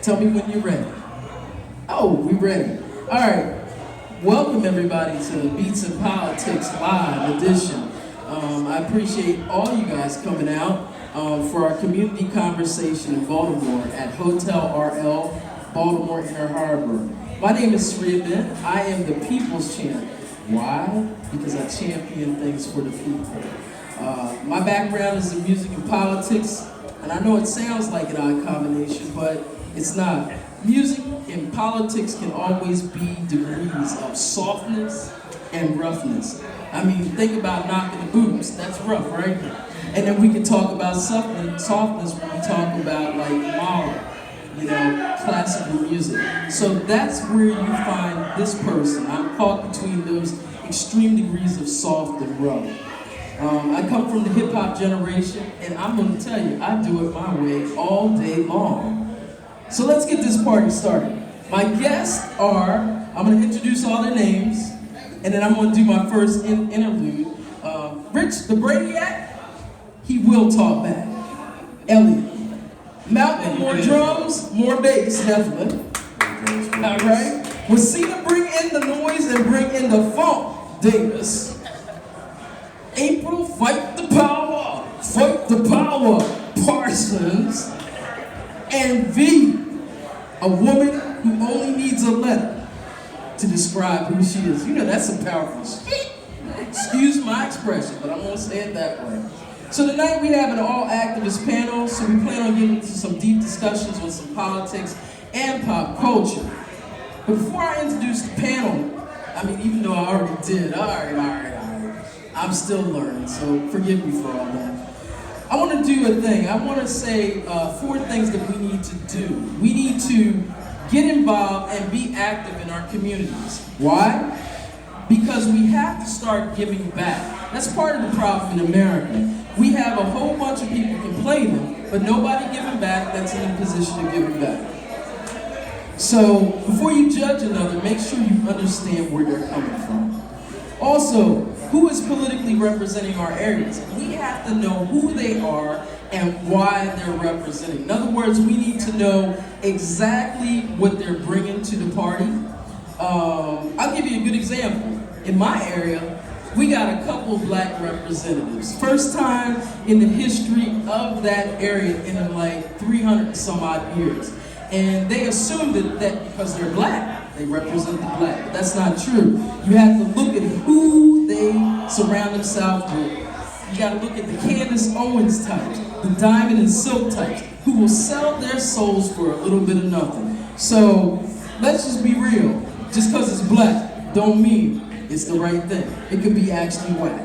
Tell me when you're ready. Oh, we're ready. All right. Welcome everybody to Beats and Politics Live edition. I appreciate all you guys coming out for our community conversation in Baltimore at Hotel RL, Baltimore Inner Harbor. My name is Sarahia Benn. I am the People's Champ. Why? Because I champion things for the people. My background is in music and politics, and I know it sounds like an odd combination, but it's not. Music and politics can always be degrees of softness and roughness. I mean, think about knocking the boots. That's rough, right? And then we can talk about softness when we talk about like Mahler, classical music. So that's where you find this person. I'm caught between those extreme degrees of soft and rough. I come from the hip-hop generation, and I'm going to tell you, I do it my way all day long. So let's get this party started. My guests are, I'm going to introduce all their names, and then I'm going to do my first interlude. Rich, the Brainiac, he will talk back. Elliott. Malcolm, more drums, more bass, Heflin. All right. Wasina, bring in the noise and bring in the funk, Davis. April, fight the power, Parsons. And V, a woman who only needs a letter to describe who she is. You know, that's some powerful shit. Excuse my expression, but I'm gonna say it that way. So tonight we have an all-activist panel, so we plan on getting into some deep discussions on some politics and pop culture. But before I introduce the panel, I mean, even though I already did, all right. I'm still learning, so forgive me for all that. I want to do a thing. I want to say 4 things that we need to do. We need to get involved and be active in our communities. Why? Because we have to start giving back. That's part of the problem in America. We have a whole bunch of people complaining, but nobody giving back that's in a position of giving back. So before you judge another, make sure you understand where they're coming from. Also, who is politically representing our areas? We have to know who they are and why they're representing. In other words, we need to know exactly what they're bringing to the party. I'll give you a good example. In my area, we got a couple black representatives. First time in the history of that area in like 300 some odd years. And they assumed that because they're black, they represent the black. But that's not true. You have to look at who they surround themselves with. You got to look at the Candace Owens types, the Diamond and Silk types, who will sell their souls for a little bit of nothing. So let's just be real. Just because it's black don't mean it's the right thing. It could be actually whack.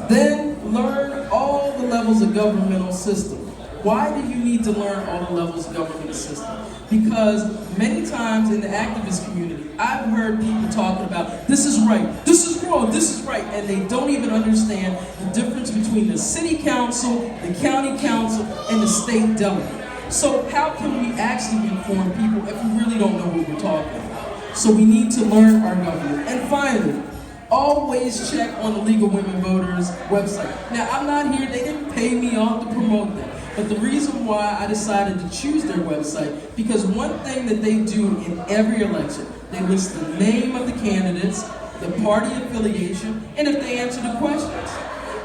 Then learn all the levels of governmental system. Why do you need to learn all the levels of governmental system? Because many times in the activist community, I've heard people talking about this is right, this is wrong, this is right, and they don't even understand the difference between the city council, the county council, and the state delegate. So how can we actually inform people if we really don't know what we're talking about? So we need to learn our government. And finally, always check on the League of Women Voters website. Now, I'm not here, they didn't pay me off to promote them. But the reason why I decided to choose their website, because one thing that they do in every election, they list the name of the candidates, the party affiliation, and if they answer the questions.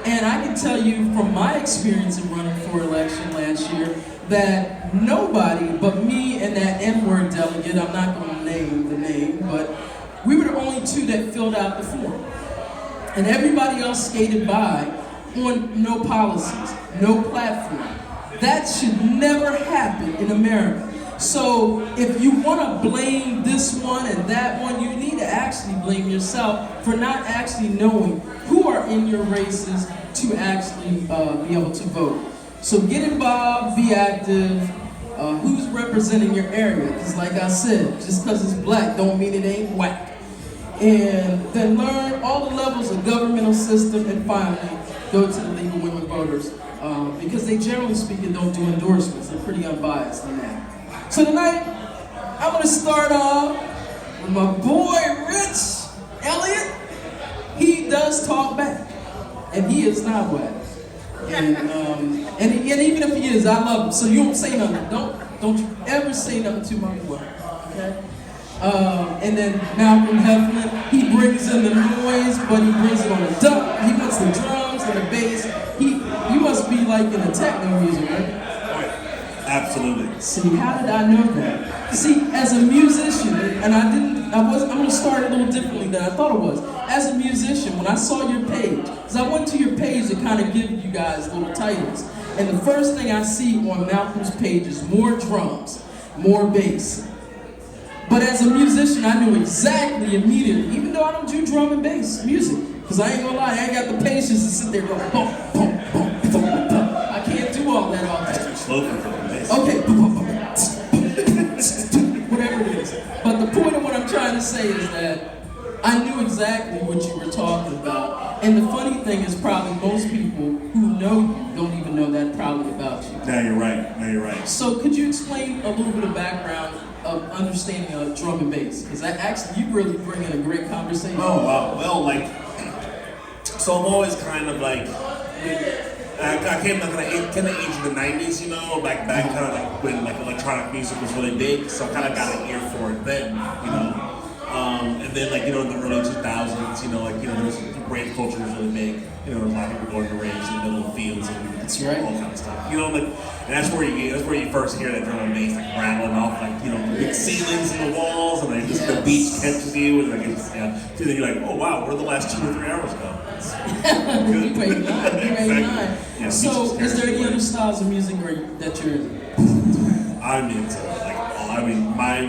And I can tell you from my experience in running for election last year, that nobody but me and that N-word delegate, I'm not going to name the name, but we were the only 2 that filled out the form. And everybody else skated by on no policies, no platform. That should never happen in America. So if you want to blame this one and that one, you need to actually blame yourself for not actually knowing who are in your races to actually be able to vote. So get involved, be active, who's representing your area. Because like I said, just because it's black don't mean it ain't whack. And then learn all the levels of governmental system, and finally, go to the League of Women Voters. Because they generally speaking don't do endorsements. They're pretty unbiased in that. So tonight, I'm going to start off with my boy, Rich Elliott. He does talk back, and he is not whack. And even if he is, I love him. So you don't say nothing. Don't you ever say nothing to my boy, okay? And then Malcolm Heflin, he brings in the noise, but he brings it on the duck. He puts the drums and the bass. You must be like in the techno music, right? Absolutely. See, how did I know that? See, as a musician, and I'm gonna start a little differently than I thought it was. As a musician, when I saw your page, because I went to your page to kind of give you guys little titles, and the first thing I see on Malcolm's page is more drums, more bass. But as a musician, I knew exactly immediately, even though I don't do drum and bass music, because I ain't gonna lie, I ain't got the patience to sit there and go bump, bump, bump, bump, bump. I can't do all that all day. Okay, whatever it is. But the point of what I'm trying to say is that I knew exactly what you were talking about. And the funny thing is probably most people who know you don't even know that probably about you. No, you're right. No, you're right. So could you explain a little bit of background of understanding of drum and bass? Because actually you really bring in a great conversation. Oh, wow. Well, like, so I'm always kind of like, I came like in the age of the 90s, you know, back kind of like when like electronic music was really big, so I kind of got an ear for it then, you know. And then like, you know, in the early 2000s, you know, like, you know, there was rave culture was really big. You know, a lot of people going to raves in the middle of fields and all kind of stuff. You know, like, and that's where you first hear that drum and bass like rattling off, like, you know, the big ceilings and the walls, and like just the beat catches you, and like it's, yeah. So then you're like, oh wow, where did the last 2 or 3 hours go? You made 9. Yeah, so, is there any other styles of music that you're into? I'm into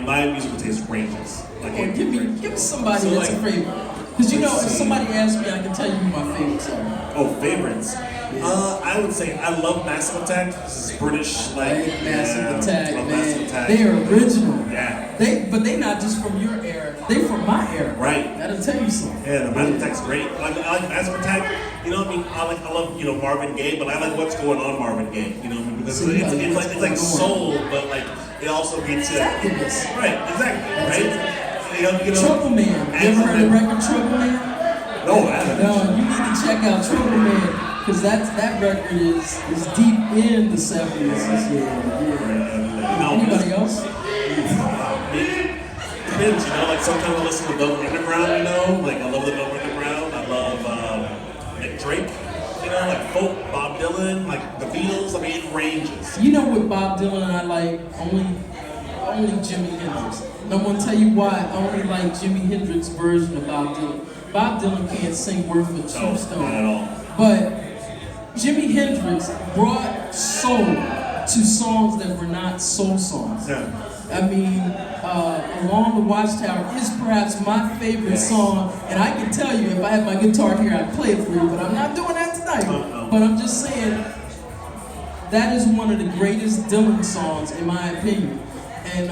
my musical taste ranges. Like, give me somebody so that's like, a favorite. Because you know, if somebody asks me, I can tell you who my favorites are. Oh, favorites? Yeah. I would say I love Massive Attack. This is British, like Massive Attack, man. Massive Attack. They are original. Yeah. But they not just from your era. They from my era. Right. That'll tell you something. Yeah, the Massive Attack's great. I like Massive Attack. You know what I mean? I love you know Marvin Gaye, but I like what's going on Marvin Gaye. You know what I mean? Because it's like soul, but like it also gets it. Right. Exactly. Right. You know, Trouble Man. You ever heard the record Trouble Man? No, I haven't. No, you need to check out Trouble Man, because that record is deep in the 70s. Yeah. Anybody else? Depends, you know, like sometimes I listen to Velvet Underground, you know, like I love the Velvet Underground. I love like Drake, you know, like folk, Bob Dylan, like the Beatles. I mean, it ranges. You know, with Bob Dylan, I like only Jimi Hendrix. And I'm gonna tell you why I only like Jimi Hendrix's version of Bob Dylan. Bob Dylan can't sing word for tombstone. Not at all. But Jimi Hendrix brought soul to songs that were not soul songs. Yeah. I mean, Along the Watchtower is perhaps my favorite song, and I can tell you, if I had my guitar here, I'd play it for you, but I'm not doing that tonight. But I'm just saying, that is one of the greatest Dylan songs, in my opinion. And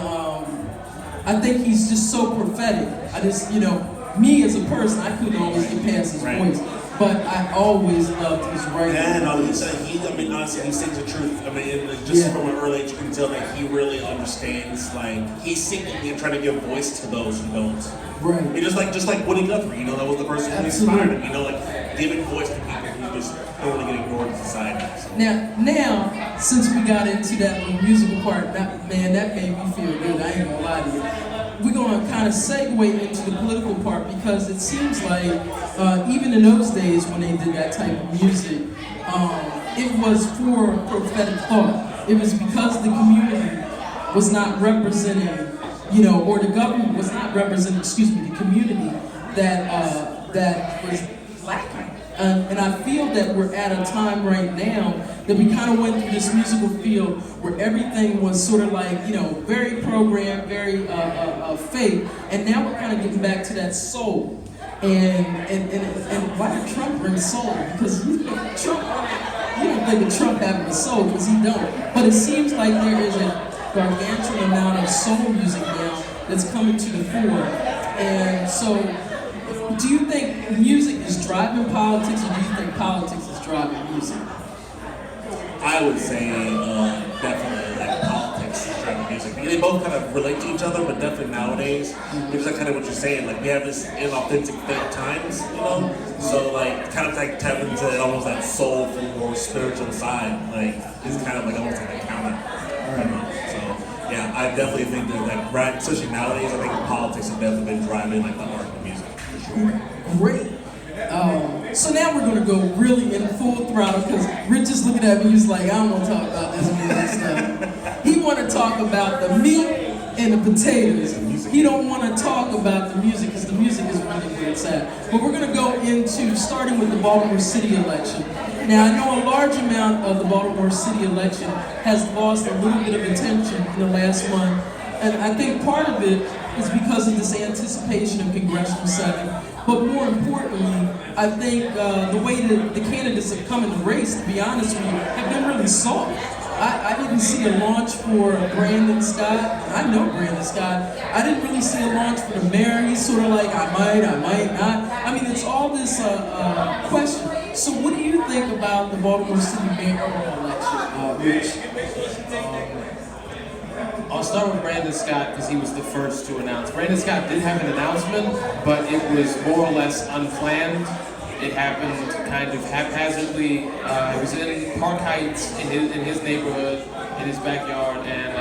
I think he's just so prophetic. I just, you know, me as a person, I couldn't always get past his voice. But I always loved his writing. Yeah, no, honestly, he sings the truth. I mean, just from an early age, you can tell that he really understands, like, he's singing and trying to give voice to those who don't. Right. He just like Woody Guthrie, you know, that was the person who inspired him, you know, like, giving voice to people who just don't really get ignored in society. So. Now, since we got into that little musical part, that made me feel good, I ain't gonna lie to you. We're going to kind of segue into the political part, because it seems like even in those days when they did that type of music, it was for prophetic thought. It was because the community was not representing, you know, or the government was not representing, the community that was lacking. And I feel that we're at a time right now that we kind of went through this musical field where everything was sort of like, you know, very programmed, very fake, and now we're kind of getting back to that soul. And why did Trump bring soul? Because you don't think of Trump having a soul, because he don't. But it seems like there is a gargantuan amount of soul music now that's coming to the fore. And so, do you think music is driving politics, or do you think politics is driving music? I would say definitely like politics is driving music. They both kind of relate to each other, but definitely nowadays, because that's kind of what you're saying. Like we have this inauthentic fake times, you know. So like kind of like tap into almost that soulful or spiritual side. Like it's kind of like almost like a counter. You know? So definitely think that, like, right, especially nowadays, I think politics have definitely been driving like the art and the music for sure. Great. So now we're gonna go really in full throttle because Rich is looking at me. He's like, I don't want to talk about this music stuff. He want to talk about the meat and the potatoes. He don't want to talk about the music because the music is really where it's at. But we're gonna go into starting with the Baltimore City election. Now I know a large amount of the Baltimore City election has lost a little bit of attention in the last month, and I think part of it is because of this anticipation of congressional setting. But more importantly, I think the way that the candidates have come in the race, to be honest with you, have been really soft. I didn't see a launch for Brandon Scott. I know Brandon Scott. I didn't really see a launch for the mayor. He's sort of like, I might not. I mean, it's all this question. So what do you think about the Baltimore City mayoral election, Rich? I'll start with Brandon Scott because he was the first to announce. Brandon Scott did have an announcement, but it was more or less unplanned. It happened kind of haphazardly. It was in Park Heights, in his neighborhood, in his backyard, and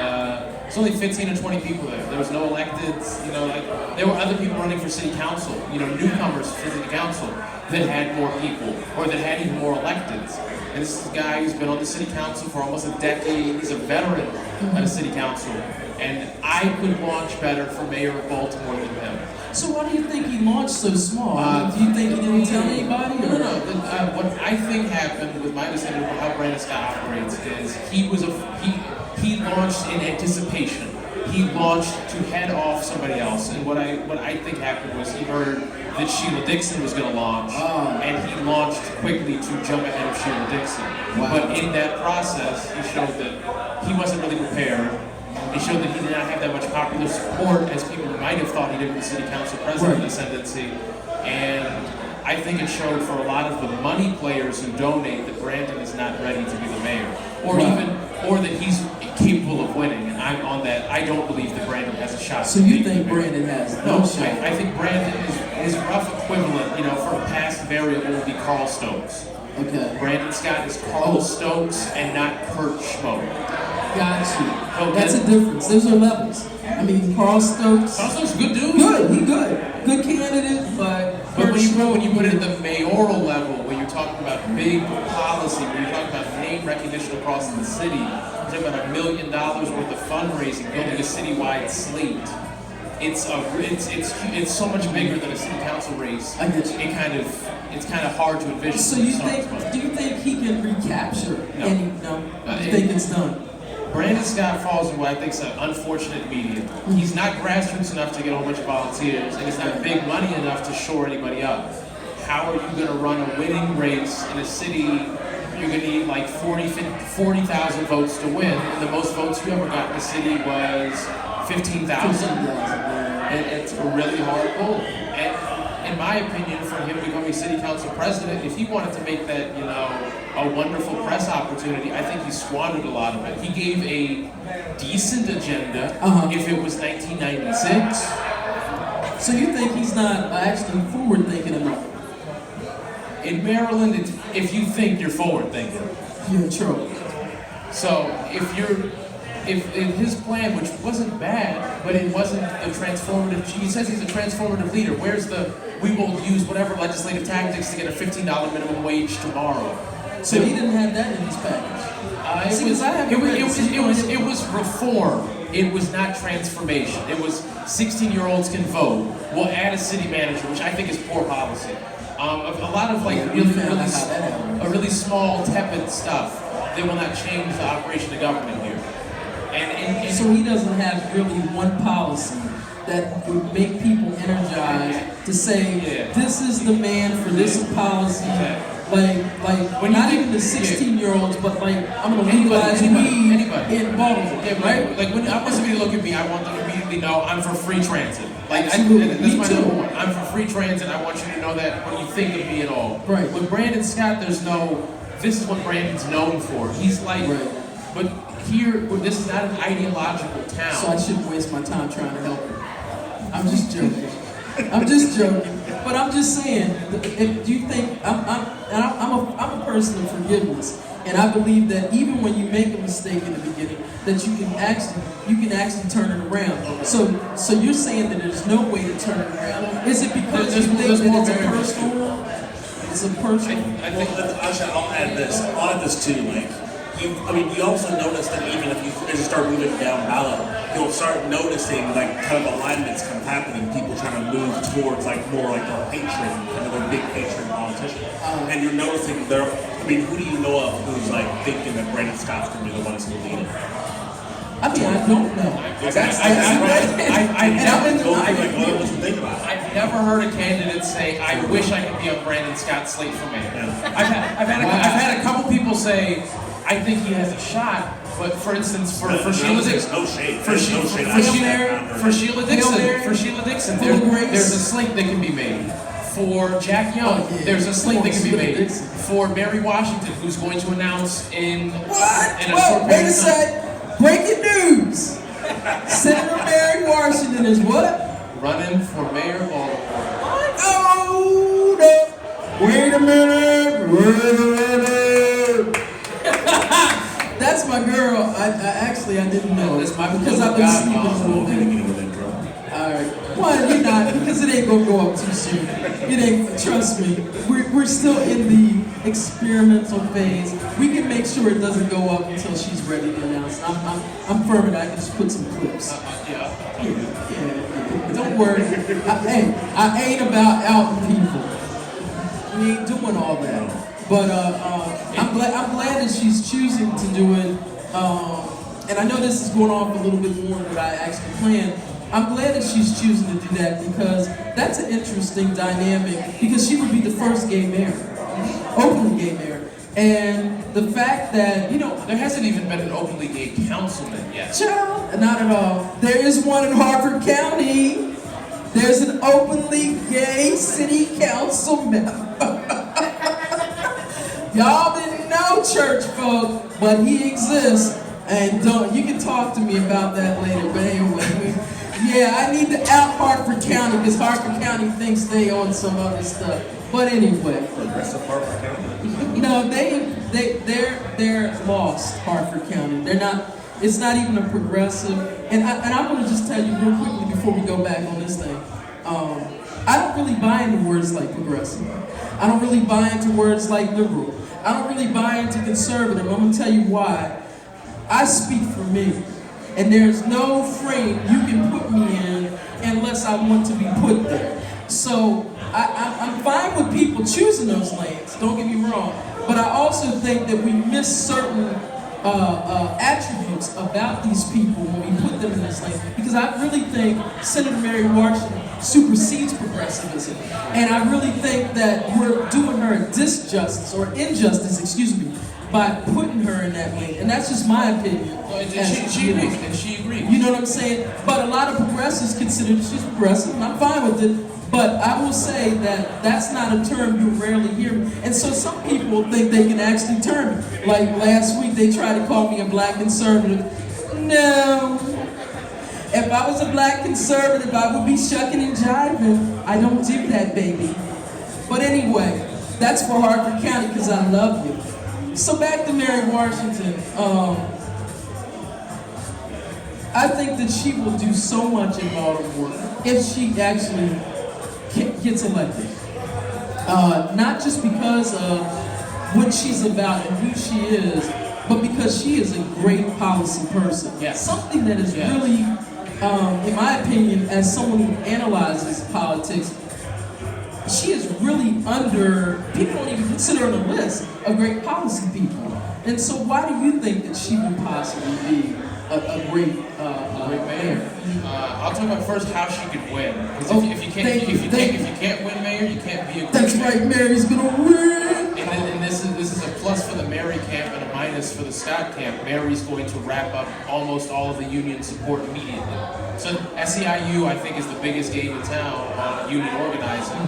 there's only 15 or 20 people there. There was no electeds, like there were other people running for city council, newcomers for city council that had more people, or that had even more electeds. And this is a guy who's been on the city council for almost a decade. He's a veteran at a city council. And I could launch better for mayor of Baltimore than him. So why do you think he launched so small? Do you think he didn't tell anybody? Or? No. What I think happened with my understanding of how Brandon Scott operates is he launched in anticipation. He launched to head off somebody else. And what I think happened was he heard that Sheila Dixon was going to launch, and he launched quickly to jump ahead of Sheila Dixon. Wow. But in that process, he showed that he wasn't really prepared. He showed that he did not have that much popular support as people might have thought he did with the city council president ascendancy. And I think it showed for a lot of the money players who donate that Brandon is not ready to be the mayor, or that he's capable of winning. And I'm on that. I don't believe that Brandon has a shot. So you think Brandon has no shot? I think Brandon is rough equivalent, for a past variable would be Carl Stokes. Okay. Brandon Scott is Carl Stokes and not Kurt Schmoke. Got you. That's a difference. Those are levels. I mean, Carl Stokes. Carl Stokes is a good dude. Good. He good. Good candidate, but when you put it at the mayoral level, when you're talking about big policy, when you're talking about name recognition across the city, you're talking about $1 million worth of fundraising, building a citywide slate. It's so much bigger than a city council race. I get you. It's kind of hard to envision. So do you think he can recapture? No. You think it's done? Brandon Scott falls in what I think is an unfortunate medium. He's not grassroots enough to get a whole bunch of volunteers, and he's not big money enough to shore anybody up. How are you going to run a winning race in a city you're going to need like 40,000 votes to win? And the most votes you ever got in the city was 15,000. And it's a really hard pull. And in my opinion, for him becoming city council president, if he wanted to make that, a wonderful press opportunity, I think he squandered a lot of it. He gave a decent agenda if it was 1996. So you think he's not actually forward-thinking enough? In Maryland, if you think you're forward-thinking, you're in trouble. So if his plan, which wasn't bad, but it wasn't the transformative, he says he's a transformative leader. Where's we will use whatever legislative tactics to get a $15 minimum wage tomorrow. So he didn't have that in his package. It was reform. It was not transformation. It was 16-year-olds can vote. We'll add a city manager, which I think is poor policy. A lot of really small, tepid stuff that will not change the operation of government here. And so he doesn't have really one policy that would make people energized to say, this is the man for this policy. Like not even the 16-year-olds, but like I'm gonna legalize weed in Baltimore, right? Like when I want somebody to look at me, I want them to immediately know I'm for free transit. That's my number one. I'm for free transit. I want you to know that when you think of me at all. Right. With Brandon Scott, this is what Brandon's known for. He's like, but here, this is not an ideological town. So I shouldn't waste my time trying to help him. I'm just joking. But I'm just saying, do you think I'm a person of forgiveness? And I believe that even when you make a mistake in the beginning, that you can actually turn it around. So you're saying that there's no way to turn it around. Is it because you think that it's a personal? It's a personal. I think that actually I'll add this too. Like, you also notice that even if you start moving down ballot, you'll start noticing like kind of alignments kind of happening. People trying to move towards like more like their patron, kind of their big patron politician. And you're noticing there. I mean, who do you know of who's like thinking that Brandon Scott's going to be the one who's going to lead it? I mean, I don't know. I've never heard a candidate say, "I wish I could be on Brandon Scott's slate for mayor." I've had a couple people say, "I think he has a shot." But for instance, for Sheila Dixon, there's a slate that can be made. For Jack Young, there's a slate that can be made. For Mary Washington, who's going to announce in a short wait a sec. Breaking news! Senator Mary Washington is what? Running for mayor of Baltimore. Hold up! Wait a minute! That's my girl. I didn't know. That's my because I've been sleeping a little bit. Alright. Well, you're not, because it ain't gonna go up too soon. It ain't, trust me. We're still in the experimental phase. We can make sure it doesn't go up until she's ready to announce. I'm firm and I can just put some clips. Yeah. Don't worry. I ain't about outing people. We ain't doing all that. But I'm glad that she's choosing to do it. And I know this is going on a little bit more than I actually planned. I'm glad that she's choosing to do that because that's an interesting dynamic because she would be the first gay mayor, openly gay mayor. And the fact that, there hasn't even been an openly gay councilman yet. Child, not at all. There is one in Harford County. There's an openly gay city councilman. Y'all didn't know, church folk, but he exists. And you can talk to me about that later, but anyway. Yeah, I need to out Hartford County because Hartford County thinks they own some other stuff. But anyway. Progressive Hartford County? No, they're lost, Hartford County. They're not, it's not even a progressive. And I want to just tell you real quickly before we go back on this thing. I don't really buy into words like progressive. I don't really buy into words like liberal. I don't really buy into conservative. I'm going to tell you why. I speak for me. And there's no frame you can put me in unless I want to be put there. So I'm fine with people choosing those lanes, don't get me wrong. But I also think that we miss certain attributes about these people when we put them in this lane. Because I really think Senator Mary Washington supersedes progressivism. And I really think that we're doing her a injustice, by putting her in that lane. And that's just my opinion. She agrees. You know what I'm saying? But a lot of progressives consider that she's progressive, and I'm fine with it. But I will say that that's not a term you rarely hear. And so some people think they can actually term it. Like last week, they tried to call me a black conservative. No. If I was a black conservative, I would be shucking and jiving. I don't do that, baby. But anyway, that's for Hartford County because I love you. So back to Mary Washington. I think that she will do so much in Baltimore if she actually gets elected. Not just because of what she's about and who she is, but because she is a great policy person. Yes. Something that is really, in my opinion, as someone who analyzes politics, she is really people don't even consider her on the list of great policy people. And so why do you think that she would possibly be a great mayor? I'll talk about first how she could win. If you can't win mayor, you can't be a great That's mayor. right, Mary's gonna win. And this is a plus for the Mary camp and a minus for the Scott camp. Mary's going to wrap up almost all of the union support immediately. So SEIU, I think, is the biggest game in town on union organizing.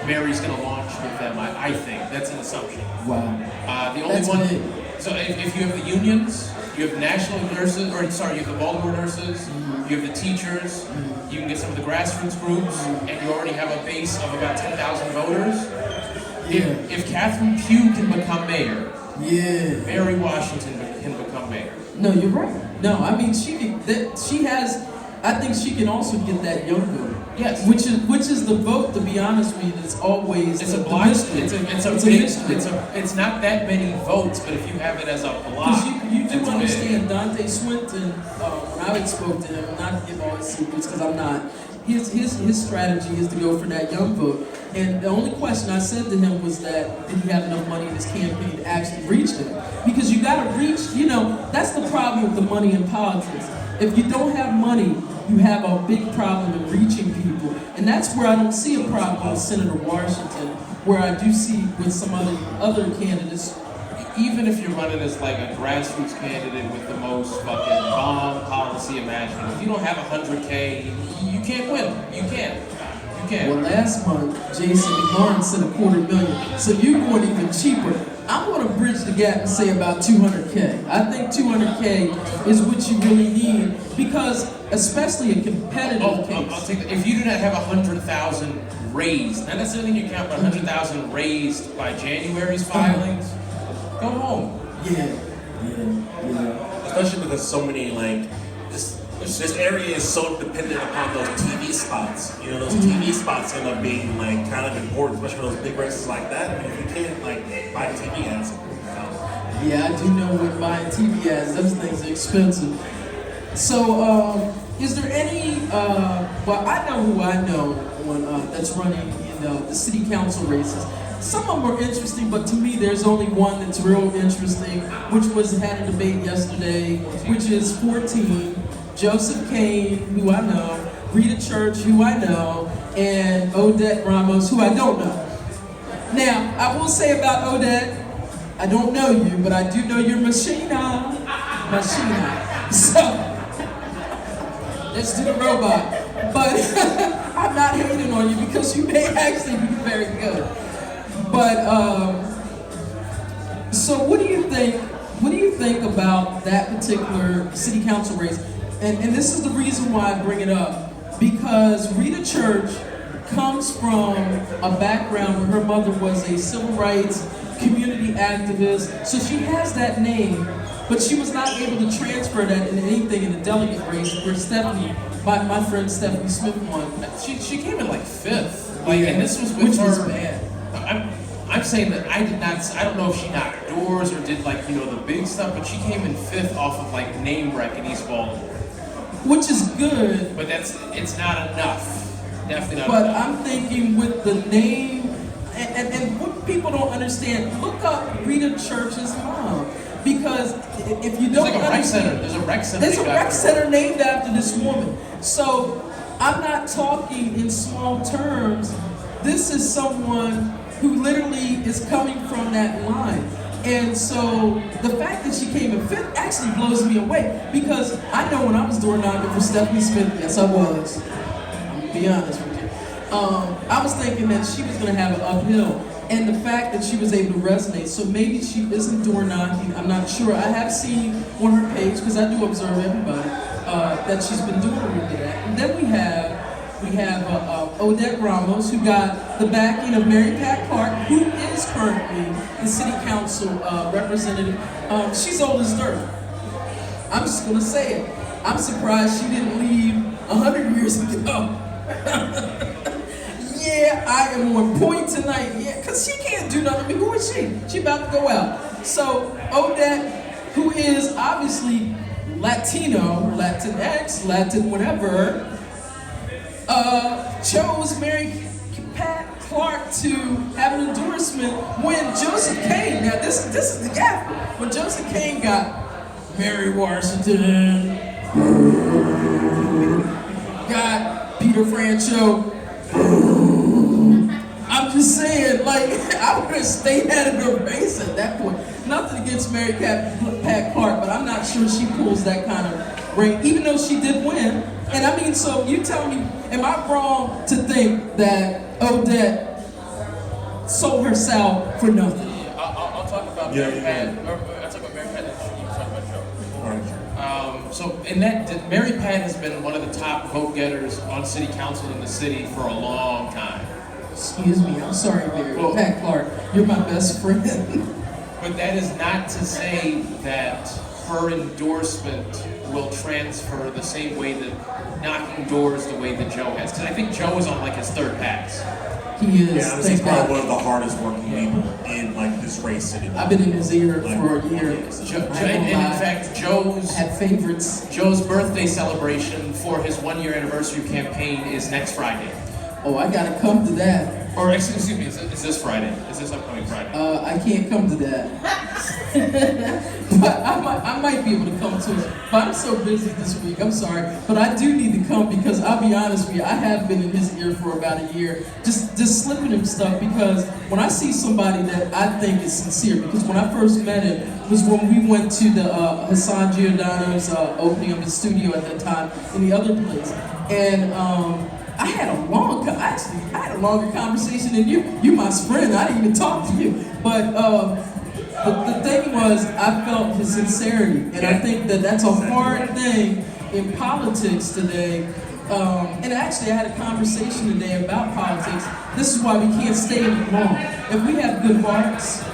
Mary's going to launch with them, I think. That's an assumption. Wow. The only That's one. big. So if you have the unions, you have national nurses, you have the Baltimore nurses, you have the teachers, you can get some of the grassroots groups, and you already have a base of about 10,000 voters. Yeah. If Catherine Pugh can become mayor, Yeah. Mary Washington can become mayor. No, you're right. No, I mean she has. I think she can also get that young vote. Yes. Which is the vote. To be honest with you, that's always It's a the block. mystery. It's not that many votes, but if you have it as a block, Because you do it's understand big. Dante Swinton, when I spoke to him, not to give all his secrets because I'm not, his strategy is to go for that young vote. And the only question I said to him was that did he have enough money in his campaign to actually reach them? Because you gotta reach, that's the problem with the money in politics. If you don't have money, you have a big problem in reaching people. And that's where I don't see a problem with Senator Washington, where I do see with some other candidates. Even if you're running as like a grassroots candidate with the most fucking bomb policy imaginable, if you don't have 100K, you can't win. You can't. Well, last month, Jason McLaurin said $250,000. So you're going even cheaper. I'm going to bridge the gap and say about 200K. I think 200K is what you really need because, especially a competitive case. I'll take that. If you do not have 100,000 raised, not necessarily in your account, but 100,000 raised by January's filings, go home. Yeah. Especially because so many this area is so dependent upon those TV spots. Those TV spots end up being kind of important, especially for those big races like that. I mean, if you can't buy TV ads. Yeah, I do know with buying TV ads, those things are expensive. So, is there any? Well, I know who I know that's running in the city council races. Some of them are interesting, but to me, there's only one that's real interesting, which had a debate yesterday, which is 14. Joseph Kane, who I know, Rita Church, who I know, and Odette Ramos, who I don't know. Now, I will say about Odette, I don't know you, but I do know you're Machina. So, let's do the robot. But I'm not hating on you because you may actually be very good. But, so what do you think? What do you think about that particular city council race? And this is the reason why I bring it up. Because Rita Church comes from a background where her mother was a civil rights community activist. So she has that name, but she was not able to transfer that into anything in the delegate race where Stephanie, my friend Stephanie Smith won. She came in fifth. And this was with which her. was bad. I'm saying that I don't know if she knocked doors or did the big stuff, but she came in fifth off of name rec in East Baltimore. Which is good. But it's not enough. Definitely not But enough. I'm thinking with the name, and what people don't understand, look up Rita Church's mom. Because if you don't understand, There's a rec center. There's a rec center named after this woman. So I'm not talking in small terms. This is someone who literally is coming from that line. And so the fact that she came in fifth actually blows me away because I know when I was door knocking for Stephanie Smith, yes I was. I'm gonna be honest with you. I was thinking that she was gonna have an uphill. And the fact that she was able to resonate, so maybe she isn't door knocking, I'm not sure. I have seen on her page, because I do observe everybody, that she's been doing really that. And then we have Odette Ramos, who got the backing of Mary Pat Clark, who is currently the city council representative. She's old as dirt. I'm just gonna say it. I'm surprised she didn't leave 100 years ago. Yeah, I am on point tonight. Yeah, because she can't do nothing. I mean, who is she? She about to go out. So Odette, who is obviously Latino, or Latinx, Latin whatever, chose Mary Pat Clark to have an endorsement when Joseph Kane, now this is the gap, when Joseph Kane got Mary Washington, got Peter Franchot. I'm just saying, I would have stayed out of the race at that point. Nothing against Mary Pat Clark, but I'm not sure she pulls that kind of rank, even though she did win. And I mean, so you tell me, am I wrong to think that Odette sold herself for nothing? Yeah, I'll talk about Mary Pat. I'll talk about Mary Pat and you talk about Joe. So in that, Mary Pat has been one of the top vote getters on city council in the city for a long time. Excuse me, I'm sorry, Mary Pat Clark. You're my best friend. But that is not to say that her endorsement will transfer the same way that knocking doors the way that Joe has. Because I think Joe is on like his third pass. He is. Yeah, honestly, he's probably one of the hardest working people in like this race city. I've been in his ear Like, for a year. And in fact, I had favorites. Joe's birthday celebration for his 1-year anniversary campaign is next Friday. Oh, I gotta come to that. Or excuse me, is this Friday? Is this upcoming Friday? I can't come to that. But I might be able to come to it. But I'm so busy this week, I'm sorry. But I do need to come because I'll be honest with you, I have been in his ear for about a year, just slipping him stuff because when I see somebody that I think is sincere, because when I first met him was when we went to the Hassan Giordano's opening of his studio at that time in the other place. And I had a longer conversation than you. You're my friend. I didn't even talk to you. But the thing was, I felt his sincerity, and I think that that's a hard thing in politics today. And actually, I had a conversation today about politics. This is why we can't stay in it long. If we have good hearts,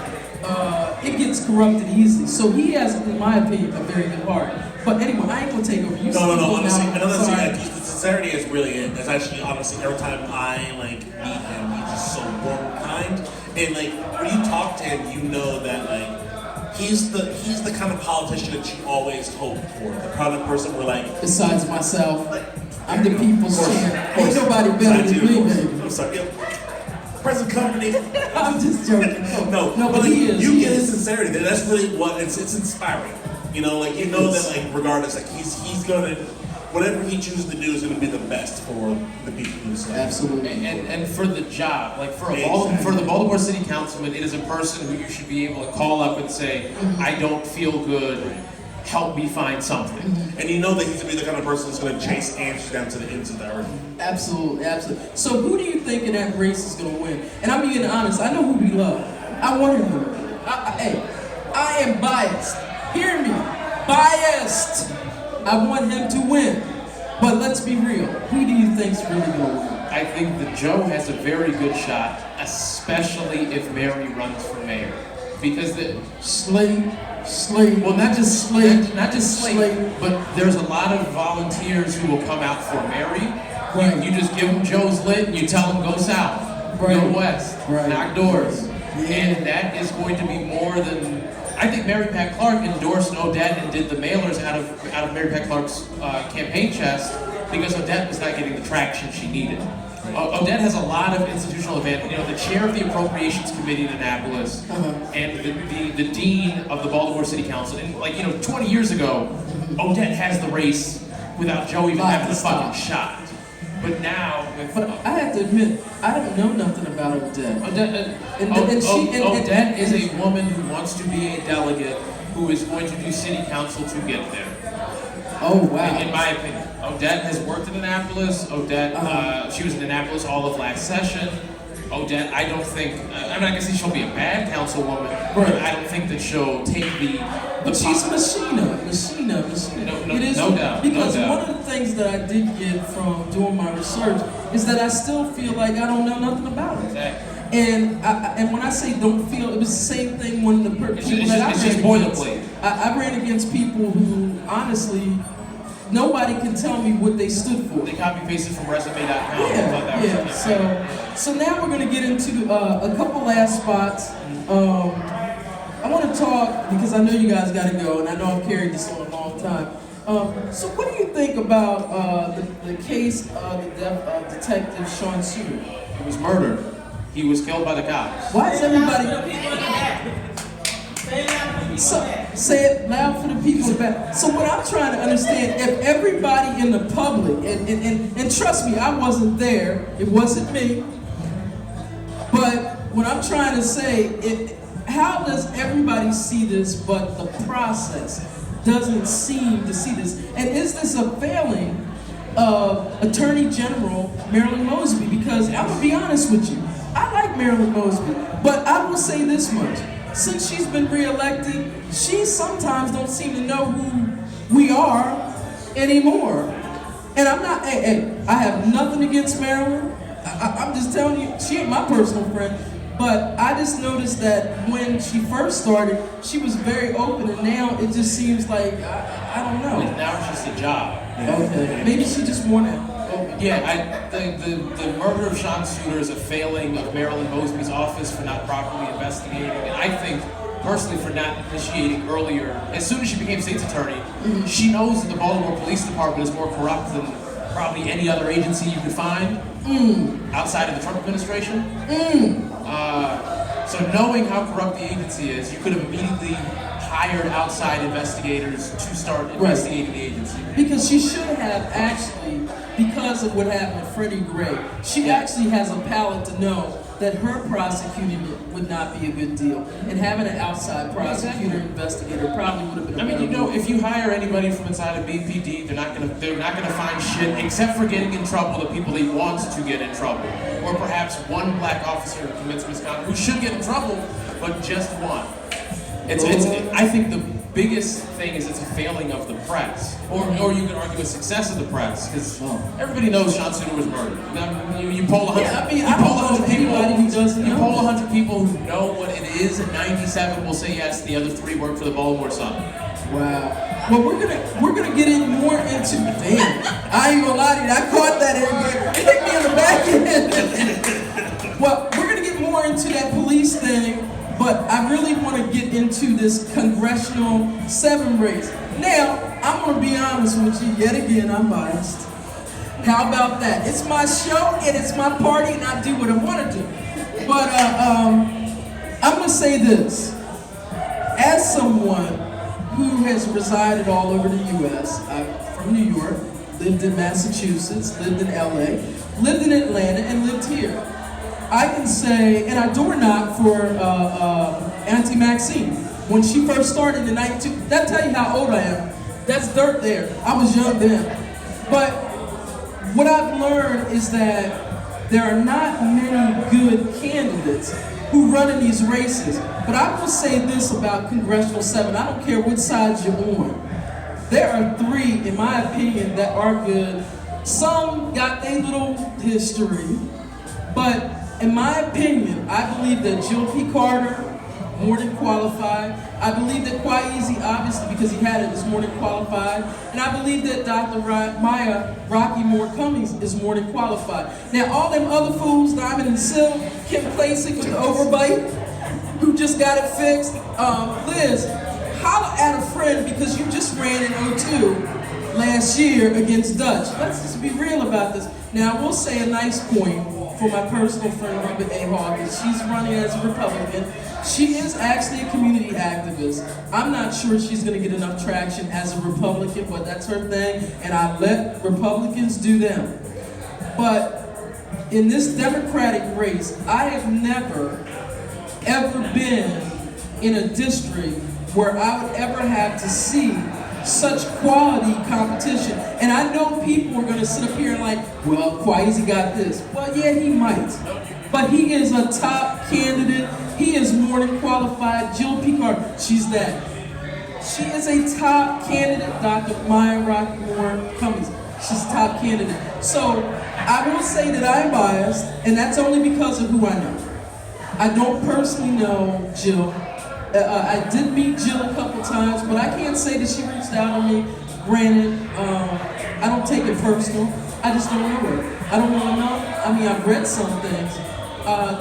it gets corrupted easily. So he has, in my opinion, a very good heart. But anyway, I ain't gonna take over. You No. Honestly, now. another thing, like, the sincerity is really it. That's actually, honestly, every time I like meet him, he's just so warm, and kind, and like when you talk to him, you know that like he's the kind of politician that you always hope for. The kind of person where like besides myself, I'm the people's champ. Ain't nobody better than me, baby. I'm sorry. Present company. I'm just joking. No, but like, he is. You get his sincerity. That's really what it's inspiring. You know, like you know that like regardless, like he's gonna whatever he chooses to do is gonna be the best for the people who serve. Absolutely. And for the job, like for the Baltimore City Councilman, it is a person who you should be able to call up and say, I don't feel good, help me find something. And you know that he's gonna be the kind of person that's gonna chase answers down to the ends of the earth. Absolutely. So who do you think in that race is gonna win? And I'm being honest, I know who we love. I want him to win. I am biased. Hear me. Biased. I want him to win. But let's be real. Who do you think's really gonna win? I think that Joe has a very good shot, especially if Mary runs for mayor. Because the Slate. Well, not just Slate, but there's a lot of volunteers who will come out for Mary. Right. You just give them Joe's lit and you tell them go south, go west, knock doors. Yeah. And that is going to be more than... I think Mary Pat Clark endorsed Odette and did the mailers out of Mary Pat Clark's campaign chest because Odette was not getting the traction she needed. Odette has a lot of institutional advantage. You know, the chair of the Appropriations Committee in Annapolis and the dean of the Baltimore City Council. And 20 years ago, Odette has the race without Joe even having a fucking shot. But now, but I have to admit, I don't know nothing about Odette. Odette is a woman who wants to be a delegate who is going to do city council to get there. Oh, wow. In my opinion. Odette has worked in Annapolis. Odette, she was in Annapolis all of last session. Odette, I don't think, I guess she'll be a bad councilwoman, but I don't think that she'll take but she's Machina. No doubt. Because one of the things that I did get from doing my research is that I still feel like I don't know nothing about it. Exactly. And when I say don't feel, it was the same thing when the people that I ran against. I ran against people who, honestly, nobody can tell me what they stood for. They copy pasted from resume.com. Yeah. So now we're going to get into a couple last spots. I want to talk, because I know you guys got to go, and I know I've carried this on a long time. So what do you think about the case of the death of Detective Sean Suter? He was murdered. He was killed by the cops. Why is everybody... Say it loud for the people back. So what I'm trying to understand, if everybody in the public, and trust me, I wasn't there, it wasn't me, but what I'm trying to say, how does everybody see this, but the process doesn't seem to see this? And is this a failing of Attorney General Marilyn Mosby? Because I'm going to be honest with you, I like Marilyn Mosby, but I will say this much. Since she's been reelected, she sometimes don't seem to know who we are anymore. And I'm not, I have nothing against Marilyn. I'm just telling you, she ain't my personal friend. But I just noticed that when she first started, she was very open, and now it just seems like, I don't know. Now it's just a job. Okay, maybe she just wanted open. Yeah, the murder of Sean Suter is a failing of Marilyn Mosby's office for not properly investigating, and I think personally for not initiating earlier. As soon as she became state's attorney, she knows that the Baltimore Police Department is more corrupt than probably any other agency you could find outside of the Trump administration. So knowing how corrupt the agency is, you could have immediately hired outside investigators to start investigating the agency. Because she should have actually, because of what happened with Freddie Gray, she actually has a palate to know that her prosecuting it would not be a good deal. And having an outside prosecutor investigator probably would have been a better move. If you hire anybody from inside of BPD, they're not gonna find shit except for getting in trouble the people they want to get in trouble. Or perhaps one black officer who commits misconduct who should get in trouble, but just one. I think the biggest thing is it's a failing of the press, or you could argue a success of the press, because everybody knows Sean Suter was murdered. You poll 100 people who know what it is, and 97 will say yes. The other 3 work for the Baltimore Sun. Wow. Well, we're gonna get in more into. Damn, I ain't gonna lie to you. I caught that in hit me in the back end. Well, we're gonna get more into that police thing. But I really want to get into this Congressional 7 race. Now, I'm going to be honest with you, yet again, I'm biased. How about that? It's my show, and it's my party, and I do what I want to do. But I'm going to say this. As someone who has resided all over the U.S., I'm from New York, lived in Massachusetts, lived in L.A., lived in Atlanta, and lived here. I can say, and I door knock for Auntie Maxine. When she first started in 92, that tell you how old I am. That's dirt there. I was young then. But what I've learned is that there are not many good candidates who run in these races. But I will say this about Congressional 7. I don't care which side you're on. There are 3, in my opinion, that are good. Some got their little history, but in my opinion, I believe that Jill P. Carter, more than qualified. I believe that Kwaizi, obviously, because he had it, is more than qualified. And I believe that Dr. Maya Rocky Moore Cummings is more than qualified. Now, all them other fools, Diamond and Sil, Kim Klacik with the overbite, who just got it fixed. Liz, holla at a friend because you just ran in 02 last year against Dutch. Let's just be real about this. Now, I will say a nice point for my personal friend, Robert A. Hawkins. She's running as a Republican. She is actually a community activist. I'm not sure she's going to get enough traction as a Republican, but that's her thing, and I let Republicans do them. But in this Democratic race, I have never, ever been in a district where I would ever have to see such quality competition. And I know people are going to sit up here and like, well, Kwaizi got this. Well, yeah, he might. But he is a top candidate. He is more than qualified. Jill Picard, she's that. She is a top candidate. Dr. Maya Rocky Moore Cummings, she's a top candidate. So I will say that I'm biased, and that's only because of who I know. I don't personally know Jill. I did meet Jill a couple times, but I can't say that she reached out to me. Granted, I don't take it personal. I just don't know her. I don't want to know. I mean, I've read some things.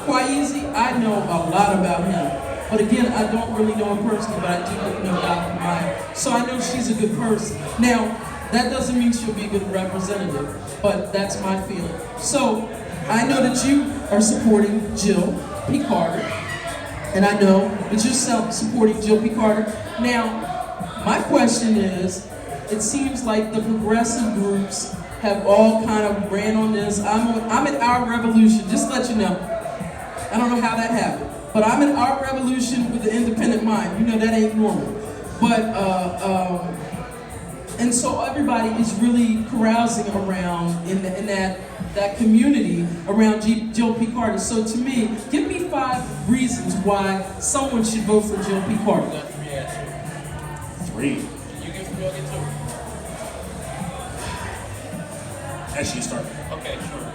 Kwaizi, I know a lot about him. But again, I don't really know him personally, but I do know Dr. Maya. So I know she's a good person. Now, that doesn't mean she'll be a good representative, but that's my feeling. So, I know that you are supporting Jill P. Carter. And I know that you're supporting Jill P. Carter. Now, my question is, it seems like the progressive groups have all kind of ran on this. I'm in Our Revolution, just to let you know. I don't know how that happened, but I'm in Our Revolution with the independent mind. You know that ain't normal. But, and so everybody is really carousing around in that community around Jill P. Carter. So to me, give me 5 reasons why someone should vote for Jill P. Carter. 3. You give 3, I'll get 2. As you start. Okay, sure.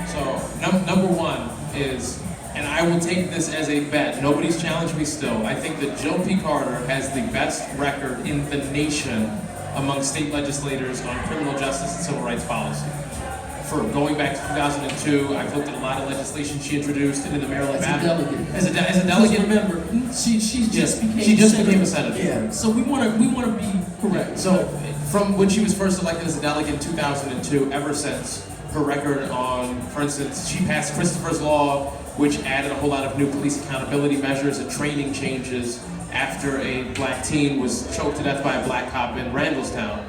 So number 1 is and I will take this as a bet, nobody's challenged me still, I think that Jill P. Carter has the best record in the nation among state legislators on criminal justice and civil rights policy. For going back to 2002, I've looked at a lot of legislation she introduced into the Maryland As a delegate. As a delegate. Remember, she just became a senator. Yeah. So we want to be correct. So from when she was first elected as a delegate in 2002, ever since, her record on, for instance, she passed Christopher's Law, which added a whole lot of new police accountability measures and training changes after a black teen was choked to death by a black cop in Randallstown.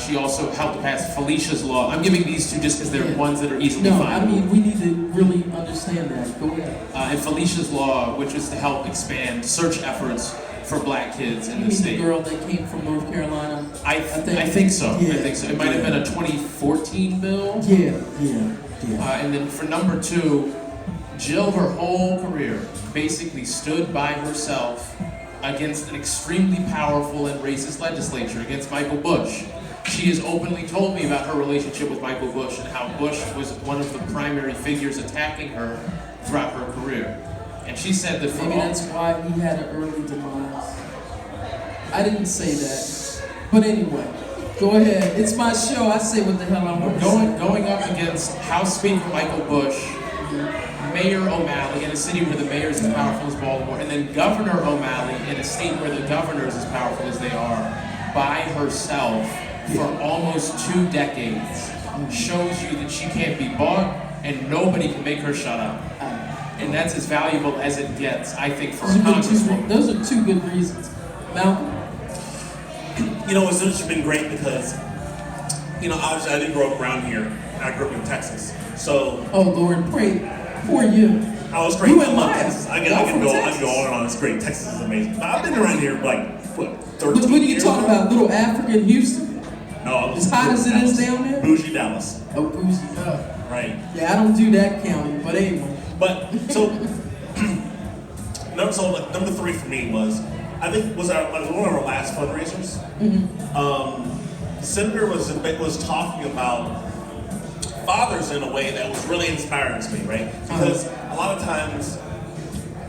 She also helped pass Felicia's Law. I'm giving these two just because they're ones that are easily No, findable. I mean, we need to really understand that. Go ahead. And Felicia's Law, which is to help expand search efforts for black kids in the state. The girl that came from North Carolina? I think so. Yeah. I think so. It might have been a 2014 bill. Yeah. And then for number 2, Jill, her whole career, basically stood by herself against an extremely powerful and racist legislature, against Michael Bush. She has openly told me about her relationship with Michael Bush and how Bush was one of the primary figures attacking her throughout her career. And she said that Maybe that's why he had an early demise. I didn't say that. But anyway, go ahead. It's my show. I say what the hell I want to say. Going up against House Speaker Michael Bush, Mayor O'Malley in a city where the mayor is as powerful as Baltimore, and then Governor O'Malley in a state where the governor is as powerful as they are, by herself for almost 2 decades, shows you that she can't be bought and nobody can make her shut up. And that's as valuable as it gets, I think, for a congresswoman. Those are 2 good reasons. Malcolm? You know, it's been great because, you know, obviously I didn't grow up around here. I grew up in Texas. So. Oh, Lord, pray for you. I was great. You I and love mine. Texas. I can go on and on. It's great. Texas is amazing. But I've been around here like, what, 13 years? What are you talking about? Little Africa in Houston? No, I was as hot as it is down there? Bougie Dallas. Oh, bougie. Right. Yeah, I don't do that county, but anyway. But, so number 3 for me was, I think, was one of our last fundraisers. The senator was talking about fathers in a way that was really inspiring to me, right? Because a lot of times,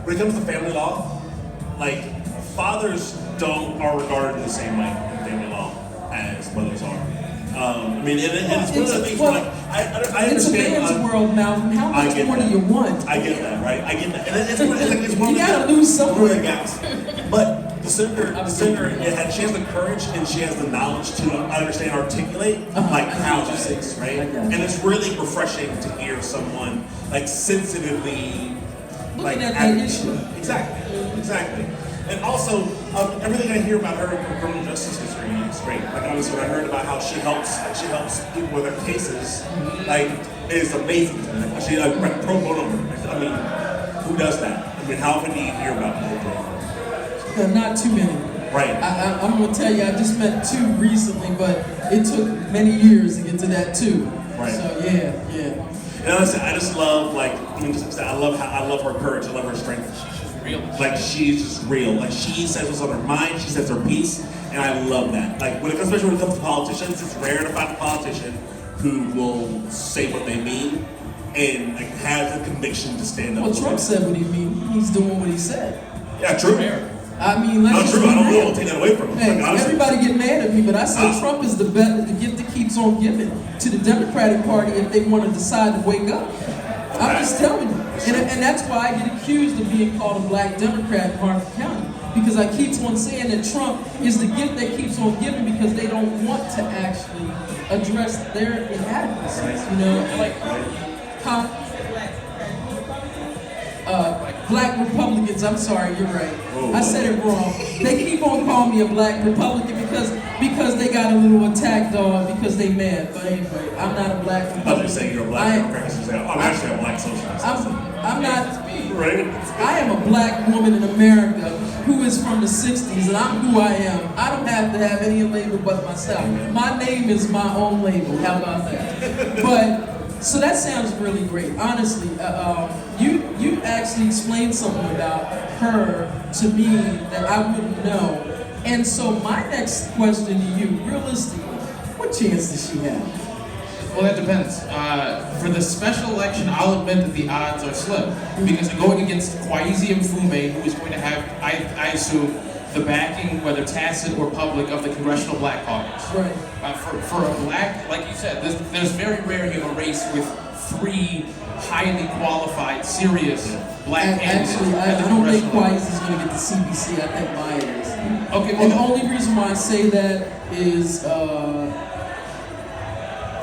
when it comes to family law, like, fathers are regarded the same way in family law as mothers are. I mean, it's one of the things where, like, I understand. It's a man's world, Malcolm. How much more do you want? I get that, right? I get that. And it's one of you gotta the lose somewhere. But the senator she has the courage and she has the knowledge to understand, articulate, like, how she thinks, right? And it's really refreshing to hear someone, like, sensitively, looking at that issue. Exactly. And also, everything I hear about her in her criminal justice history is great. Like, obviously, when I heard about how she helps people with their cases, like, it's amazing to me. She pro bono. I mean, who does that? I mean, how often do you hear about people? Not too many. Right. I'm gonna tell you, I just met 2 recently, but it took many years to get to that 2. Right. So yeah. And honestly, I just love, like, I love her courage. I love her strength. Real. Like, she's just real. Like, she says what's on her mind. She says her piece, and I love that. Like, especially when it comes to politicians, it's rare to find a politician who will say what they mean and, like, have the conviction to stand up. Well, Trump said what he mean. He's doing what he said. Yeah, true. I mean, let's true. I don't know. Take that away from him. Hey, like, everybody get mad at me, but I said Trump is the gift that keeps on giving to the Democratic Party if they want to decide to wake up. I'm just telling you. And that's why I get accused of being called a black Democrat in Harford County. Because I keep on saying that Trump is the gift that keeps on giving because they don't want to actually address their inadequacies. You know, like, black Republicans, I'm sorry, you're right. I said it wrong. They keep on calling me a black Republican because they got a little attack dog because they mad. But anyway, I'm not a black Republican. I was just saying you're a black Democrat. I'm actually a black socialist. I'm not. Right? I am a black woman in America who is from the 60s, and I'm who I am. I don't have to have any label but myself. My name is my own label. How about that? But, so that sounds really great. Honestly, you actually explained something about her to me that I wouldn't know. And so my next question to you, realistically, what chance does she have? Well, that depends. For the special election, I'll admit that the odds are slim because going against Kwaizi Mfume, who is going to have, I assume, the backing, whether tacit or public, of the Congressional Black Caucus. Right. For a black, like you said, there's very rare you have a race with 3 highly qualified, serious black candidates. Actually, I don't think Kwaizi is going to get the CBC. I think Maya is. Okay, well, and the only reason why I say that is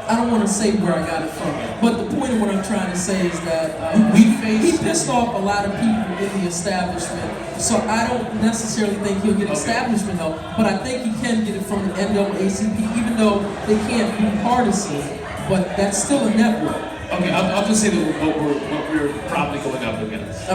I don't want to say where I got it from, but the point of what I'm trying to say is that he pissed off a lot of people in the establishment. So I don't necessarily think he'll get establishment help, but I think he can get it from the NAACP, even though they can't be partisan. But that's still a network. Okay, I'll just say that what we're probably going up against.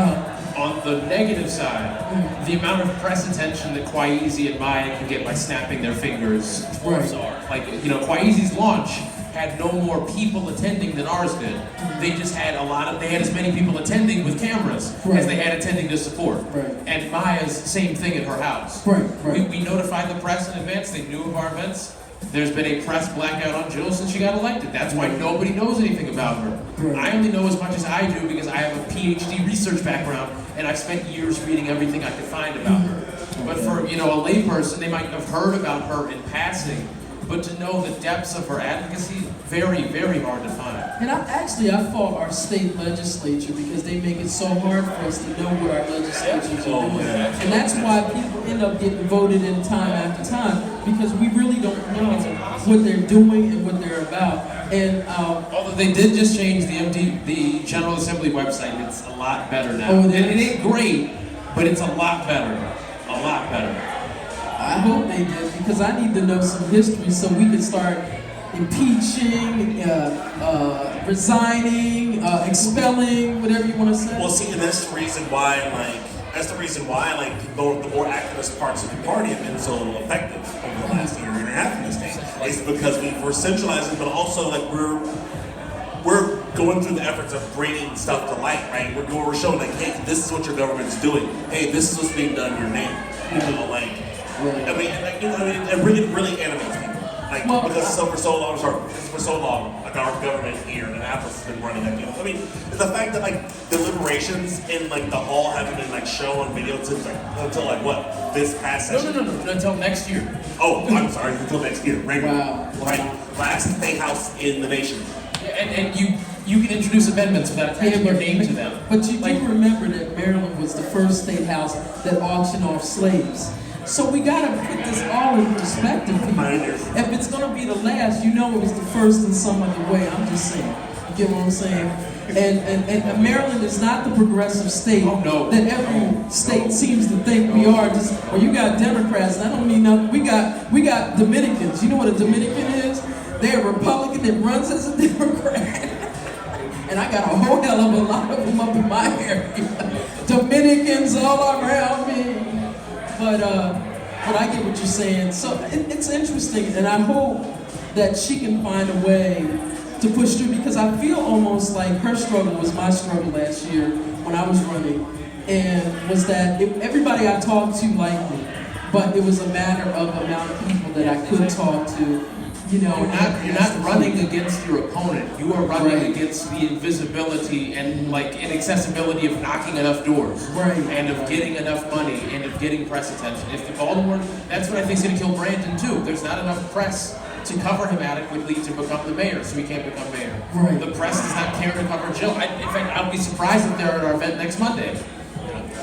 On the negative side, the amount of press attention that Kwaizi and Maya can get by snapping their fingers are. Like, Kwaizi's launch had no more people attending than ours did. They just had they had as many people attending with cameras as they had attending to support. Right. And Maya's same thing at her house. Right. We notified the press in advance, they knew of our events. There's been a press blackout on Jill since she got elected. That's why nobody knows anything about her. Right. I only know as much as I do because I have a PhD research background and I've spent years reading everything I could find about her. But for a layperson, they might have heard about her in passing, but to know the depths of her advocacy, very, very hard to find. And I fought our state legislature because they make it so hard for us to know what our legislatures are doing. And that's why people end up getting voted in time after time, because we really don't know what they're doing and what they're about. And although they did just change the General Assembly website, it's a lot better now. Oh, it ain't great, but it's a lot better. A lot better. I hope they did, because I need to know some history so we can start impeaching, resigning, expelling, whatever you want to say. Well, see, and that's the reason why, the more activist parts of the party have been so effective over the last year and a half in this state. It's because we're centralizing, but also we're going through the efforts of bringing stuff to light, right? We're showing hey, this is what your government's doing. Hey, this is what's being done in your name. It really animates people. For so long, our government here in Annapolis has been running that. The fact that deliberations in the hall haven't been shown on video since until this past session. No, until next year. Oh, I'm sorry, until next year. Right. Wow. Right. Last state house in the nation. And you can introduce amendments without attaching your name to them. But you do remember that Maryland was the first state house that auctioned off slaves. So we gotta put this all in perspective, people. If it's gonna be the last, it was the first in some other way. I'm just saying. You get what I'm saying? And Maryland is not the progressive state that every state seems to think we are. You got Democrats, and I don't mean nothing. We got Dominicans. You know what a Dominican is? They're a Republican that runs as a Democrat. And I got a whole hell of a lot of them up in my area. Dominicans all around me. But I get what you're saying. So it's interesting, and I hope that she can find a way to push through, because I feel almost like her struggle was my struggle last year when I was running, and was that everybody I talked to liked me, but it was a matter of amount of people that I could talk to. You're not running against your opponent. You are running against the invisibility and inaccessibility of knocking enough doors, and of getting enough money, and of getting press attention. If the Baltimore, that's what I think is going to kill Brandon too. There's not enough press to cover him adequately to become the mayor, so he can't become mayor. Right. The press does not care to cover Jill. In fact, I'll be surprised if they're at our event next Monday.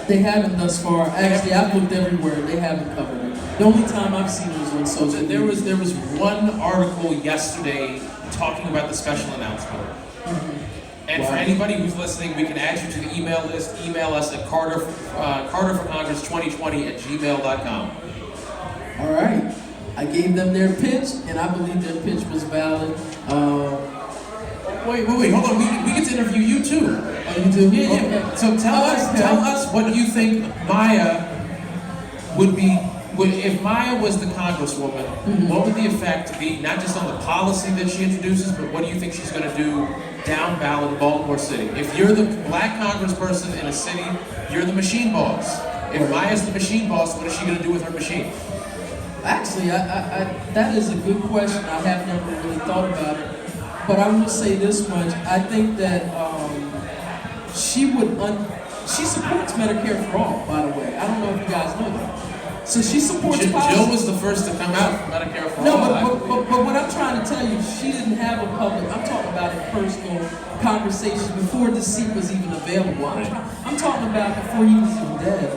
They haven't thus far. Actually, I've looked everywhere. They haven't covered it. The only time I've seen it was on social media. There was one article yesterday talking about the special announcement. And for anybody who's listening, we can add you to the email list. Email us at carterforcongress2020@gmail.com. All right. I gave them their pitch, and I believe their pitch was valid. Wait, hold on. We get to interview you too. Oh, you do? Yeah. Okay. So tell us what you think Maya would be. If Maya was the congresswoman, what would the effect be, not just on the policy that she introduces, but what do you think she's going to do down ballot in Baltimore City? If you're the black congressperson in a city, you're the machine boss. If Maya's the machine boss, what is she going to do with her machine? Actually, that is a good question. I have never really thought about it. But I will say this much: I think that she she supports Medicare for all. By the way, I don't know if you guys know that. So she supports policy. Jill was the first to come out for Medicare for all. No, but what I'm trying to tell you, she didn't have a public. I'm talking about a personal conversation before the seat was even available. I'm talking about before he was even dead.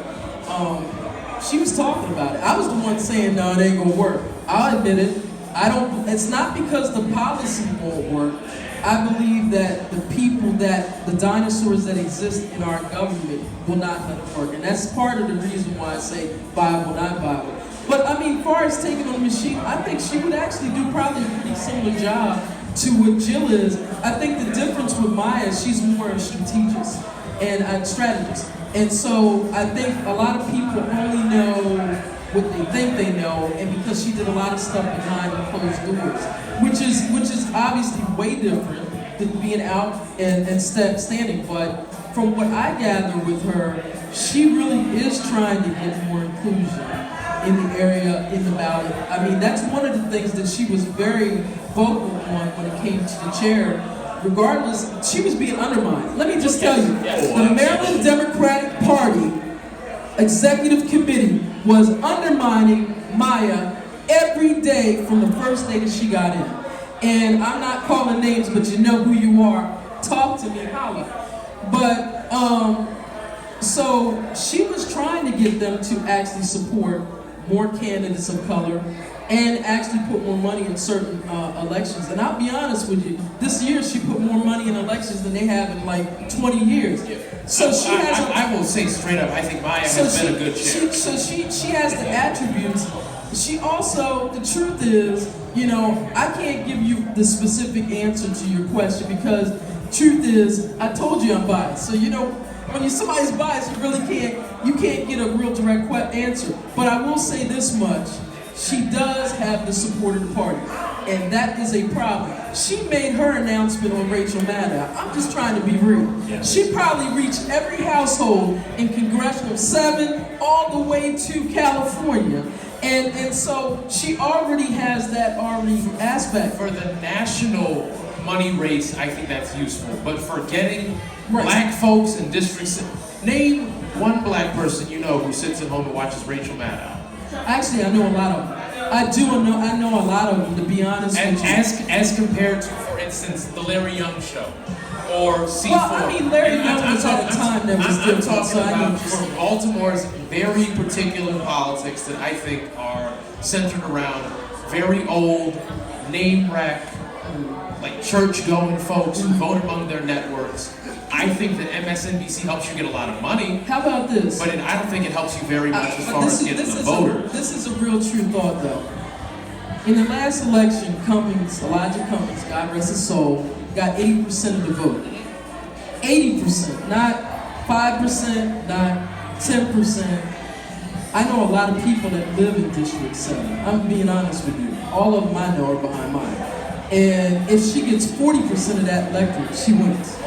She was talking about it. I was the one saying, no, it ain't gonna work. I'll admit it. It's not because the policy won't work. I believe that the dinosaurs that exist in our government will not let it work. And that's part of the reason why I say viable, not viable. But I mean, as far as taking on the machine, I think she would actually do probably a pretty similar job to what Jill is. I think the difference with Maya is she's more a strategist and a strategist. And so I think a lot of people only know what they think they know, and because she did a lot of stuff behind the closed doors, which is obviously way different than being out and standing. But from what I gather with her, she really is trying to get more inclusion in the area, in the ballot. I mean, that's one of the things that she was very vocal on when it came to the chair. Regardless, she was being undermined. Let me just tell you, the Maryland Democratic Party Executive Committee was undermining Maya every day from the first day that she got in. And I'm not calling names, but you know who you are. Talk to me, holla. But, so she was trying to get them to actually support more candidates of color and actually put more money in certain elections. And I'll be honest with you, this year she put more money in elections than they have in like 20 years. So she has. I will say straight up, I think Maya has been a good chair. So she has the attributes. She also, the truth is, you know, I can't give you the specific answer to your question because truth is, I told you I'm biased. So you know, when somebody's biased, you can't get a real direct answer. But I will say this much. She does have the support of the party, and that is a problem. She made her announcement on Rachel Maddow. I'm just trying to be real. She probably reached every household in Congressional 7 all the way to California. And so she already has that aspect. For the national money race, I think that's useful. But for getting black folks in districts, name one black person you know who sits at home and watches Rachel Maddow. Actually, I know a lot of them. I know a lot of them, to be honest with you. As compared to, for instance, the Larry Young Show or C4. Well, I mean, Larry Young was at a time that was different. I'm talking about from Baltimore's very particular politics that I think are centered around very old, name wreck, like church-going folks who vote among their networks. I think that MSNBC helps you get a lot of money. How about this? But I don't think it helps you very much as far as getting the voter. This is a real true thought, though. In the last election, Elijah Cummings, God rest his soul, got 80% of the vote. 80%, not 5%, not 10%. I know a lot of people that live in District 7. I'm being honest with you. All of them I know are behind mine. And if she gets 40% of that electorate, she wins.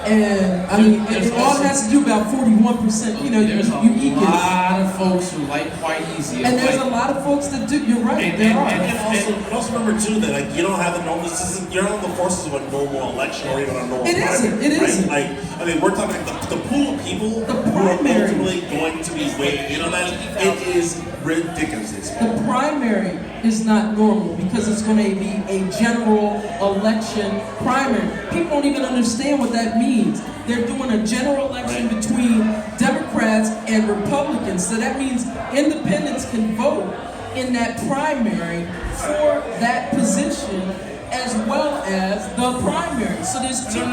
And I mean, all it has to do about 41%. You know, there's you eke it. A lot of folks who like white easy. And there's a lot of folks that do. You're right. And also remember too that like you don't have the normal. You're not on the forces of a normal election or even a normal. It isn't. It isn't. Like I mean, we're talking like the pool of people who are ultimately going to be weighing in on that. It is ridiculous. The primary is not normal because it's going to be a general election primary. People don't even understand what that means. They're doing a general election between Democrats and Republicans. So that means independents can vote in that primary for that position as well as the primary. So there's two.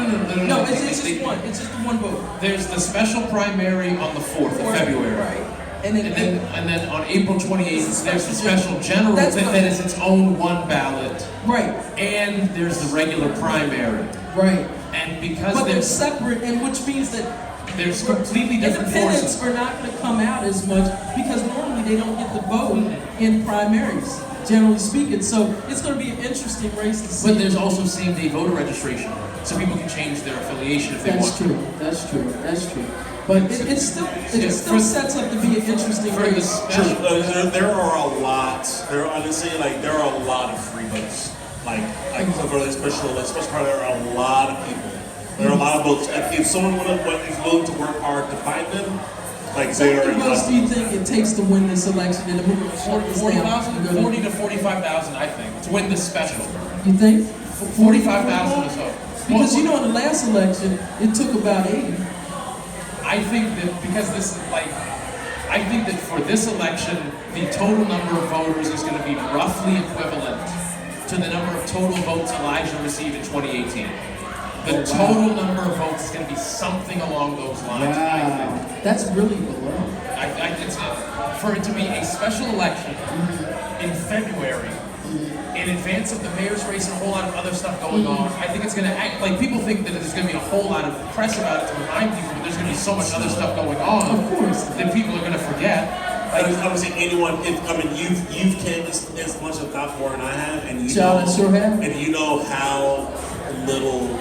No, it's just one. It's just the one vote. There's the special primary on the 4th of February. Right. And then on April 28th, there's the special general that is its own one ballot. Right. And there's the regular primary. Right. And because but they're separate, and which means that there's completely different independents forces. are not going to come out as much because normally they don't get the vote in primaries, generally speaking. So it's going to be an interesting race to see. But there's also same-day voter registration, so people can change their affiliation if they want. That's true. That's true. But it still sets up to be an interesting race. There are a lot. There are honestly there are a lot of free votes. like so for this special part, there are a lot of people. There are a lot of votes. If someone is willing to work hard to find them, like they How are. many votes do you think it takes to win this election in the movie? 40 to 45,000, I think, to win this special. You think? 45,000 or so. Because you know, in the last election, it took about 80. I think that because this is like, I think that for this election, the total number of voters is going to be roughly equivalent to the number of total votes Elijah received in 2018. The total number of votes is going to be something along those lines. Wow, that's really below. For it to be a special election in February, in advance of the mayor's race and a whole lot of other stuff going on, I think it's going to act like people think that there's going to be a whole lot of press about it to remind people, but there's going to be so much other stuff going on Of course. that people are going to forget. I would say anyone. You've canvassed as much of that more than I have, and you Child, I sure have. And you know how little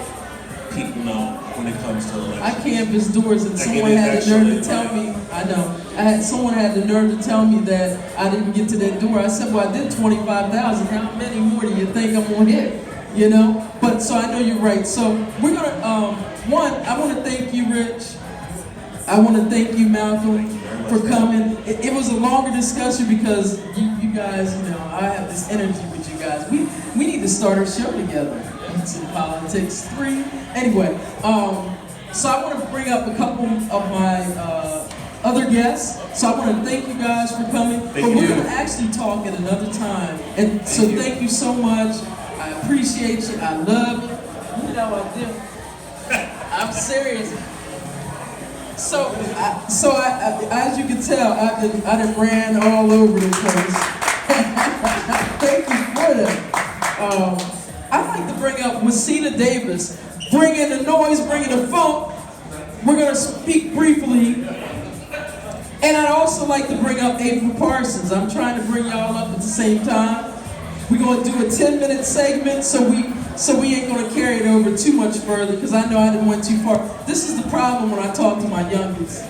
people know when it comes to elections. I canvassed doors and Like, someone it is had the nerve to actually, tell me, I know, someone had the nerve to tell me that I didn't get to that door. I said, well, I did 25,000. How many more do you think I'm gonna hit? You know? But, so I know you're right. So we're gonna, one, I wanna thank you, Rich. I wanna thank you, Malcolm, for coming. It was a longer discussion because you guys, you know, I have this energy with you guys. We need to start our show together. It's in Politics 3. Anyway, so I want to bring up a couple of my other guests. So I want to thank you guys for coming. But we're going to actually talk at another time. And so thank you so much. I appreciate you. I love you. You know I do. I'm serious. So I, as you can tell, I done ran all over the place. Thank you for that. I'd like to bring up Messina Davis. Bring in the noise, bring in the funk. We're going to speak briefly. And I'd also like to bring up April Parsons. I'm trying to bring y'all up at the same time. We're going to do a 10-minute segment, so we ain't going to carry it over too much further, because I know I didn't went too far. This is the problem when I talk to my youngest.